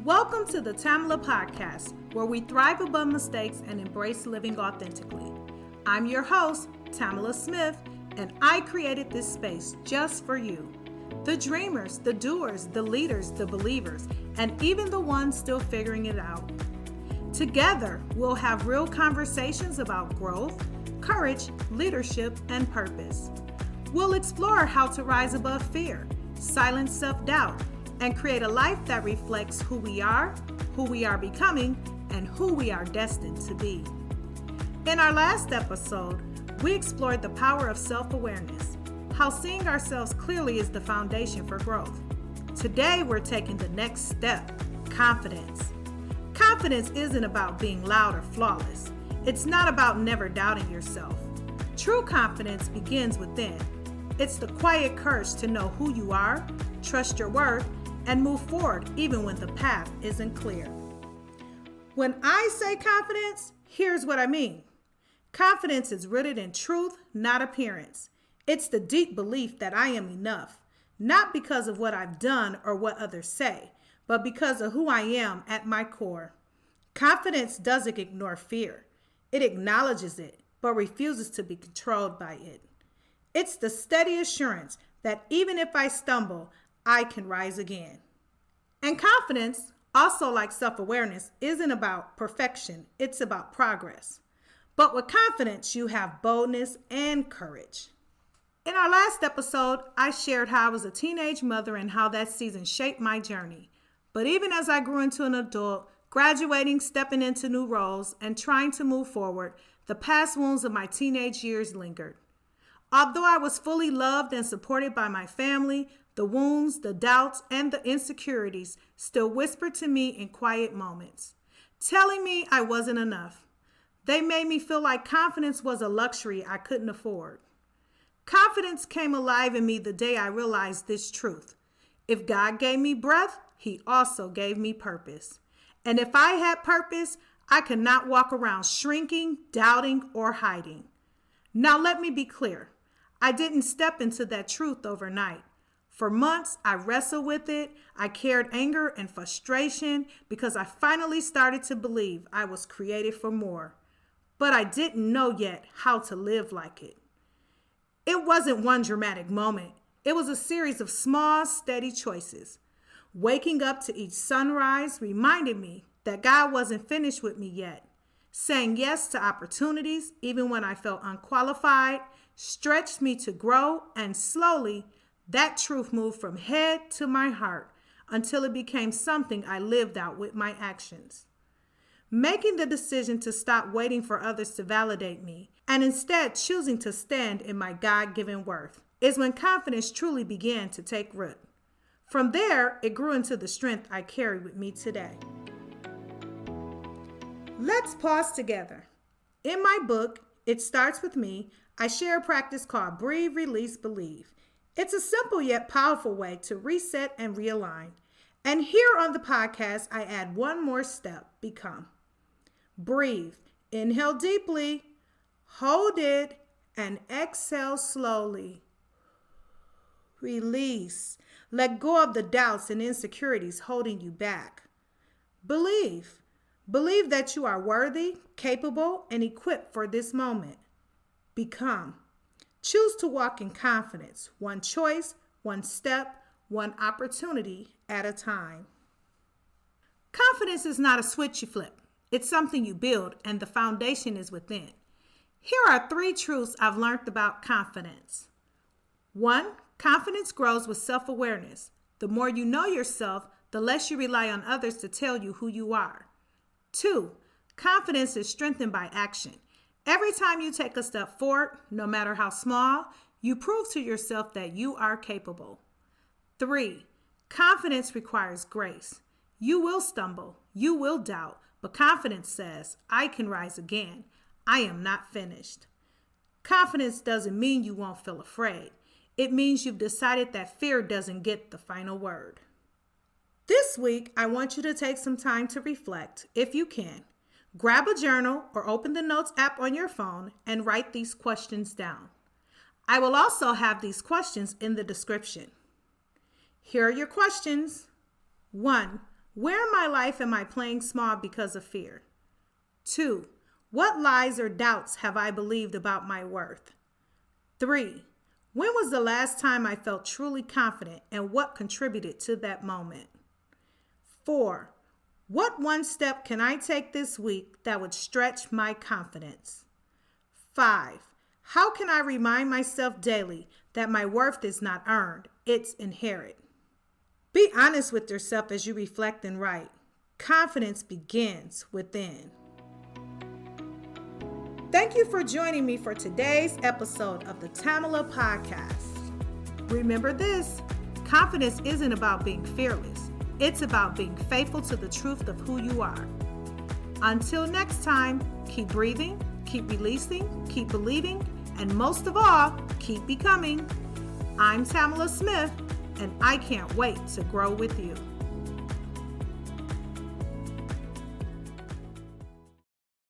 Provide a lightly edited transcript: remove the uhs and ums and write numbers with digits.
Welcome to the TAMELA Podcast, where we thrive above mistakes and embrace living authentically. I'm your host, Tamela Smith, and I created this space just for you. The dreamers, the doers, the leaders, the believers, and even the ones still figuring it out. Together, we'll have real conversations about growth, courage, leadership, and purpose. We'll explore how to rise above fear, silence self-doubt, and create a life that reflects who we are becoming, and who we are destined to be. In our last episode, we explored the power of self-awareness, how seeing ourselves clearly is the foundation for growth. Today, we're taking the next step, confidence. Confidence isn't about being loud or flawless. It's not about never doubting yourself. True confidence begins within. It's the quiet courage to know who you are, trust your worth, and move forward even when the path isn't clear. When I say confidence, here's what I mean. Confidence is rooted in truth, not appearance. It's the deep belief that I am enough, not because of what I've done or what others say, but because of who I am at my core. Confidence doesn't ignore fear. It acknowledges it, but refuses to be controlled by it. It's the steady assurance that even if I stumble, I can rise again. And confidence, also like self-awareness, isn't about perfection. It's about progress. But with confidence, you have boldness and courage. In our last episode, I shared how I was a teenage mother and how that season shaped my journey. But even as I grew into an adult, graduating, stepping into new roles, and trying to move forward, the past wounds of my teenage years lingered. Although I was fully loved and supported by my family, the wounds, the doubts, and the insecurities still whispered to me in quiet moments, telling me I wasn't enough. They made me feel like confidence was a luxury I couldn't afford. Confidence came alive in me the day I realized this truth. If God gave me breath, He also gave me purpose. And if I had purpose, I could not walk around shrinking, doubting, or hiding. Now let me be clear. I didn't step into that truth overnight. For months, I wrestled with it. I carried anger and frustration because I finally started to believe I was created for more. But I didn't know yet how to live like it. It wasn't one dramatic moment. It was a series of small, steady choices. Waking up to each sunrise reminded me that God wasn't finished with me yet. Saying yes to opportunities, even when I felt unqualified, stretched me to grow, and slowly, that truth moved from head to my heart until it became something I lived out with my actions. Making the decision to stop waiting for others to validate me and instead choosing to stand in my God-given worth is when confidence truly began to take root. From there, it grew into the strength I carry with me today. Let's pause together. In my book, It Starts With Me, I share a practice called Breathe, Release, Believe. It's a simple yet powerful way to reset and realign. And here on the podcast, I add one more step, become. Breathe. Inhale deeply, hold it, and exhale slowly. Release. Let go of the doubts and insecurities holding you back. Believe. Believe that you are worthy, capable, and equipped for this moment. Become. Choose to walk in confidence, one choice, one step, one opportunity at a time. Confidence is not a switch you flip. It's something you build, and the foundation is within. Here are 3 truths I've learned about confidence. 1, confidence grows with self-awareness. The more you know yourself, the less you rely on others to tell you who you are. 2, confidence is strengthened by action. Every time you take a step forward, no matter how small, you prove to yourself that you are capable. 3, confidence requires grace. You will stumble, you will doubt, but confidence says, I can rise again. I am not finished. Confidence doesn't mean you won't feel afraid. It means you've decided that fear doesn't get the final word. This week, I want you to take some time to reflect, if you can. Grab a journal or open the Notes app on your phone and write these questions down. I will also have these questions in the description. Here are your questions. 1. Where in my life am I playing small because of fear? 2. What lies or doubts have I believed about my worth? 3. When was the last time I felt truly confident and what contributed to that moment? 4. What one step can I take this week that would stretch my confidence? 5. How can I remind myself daily that my worth is not earned, it's inherent? Be honest with yourself as you reflect and write. Confidence begins within. Thank you for joining me for today's episode of the TAMELA Podcast. Remember this, confidence isn't about being fearless. It's about being faithful to the truth of who you are. Until next time, keep breathing, keep releasing, keep believing, and most of all, keep becoming. I'm TAMELA Smith, and I can't wait to grow with you.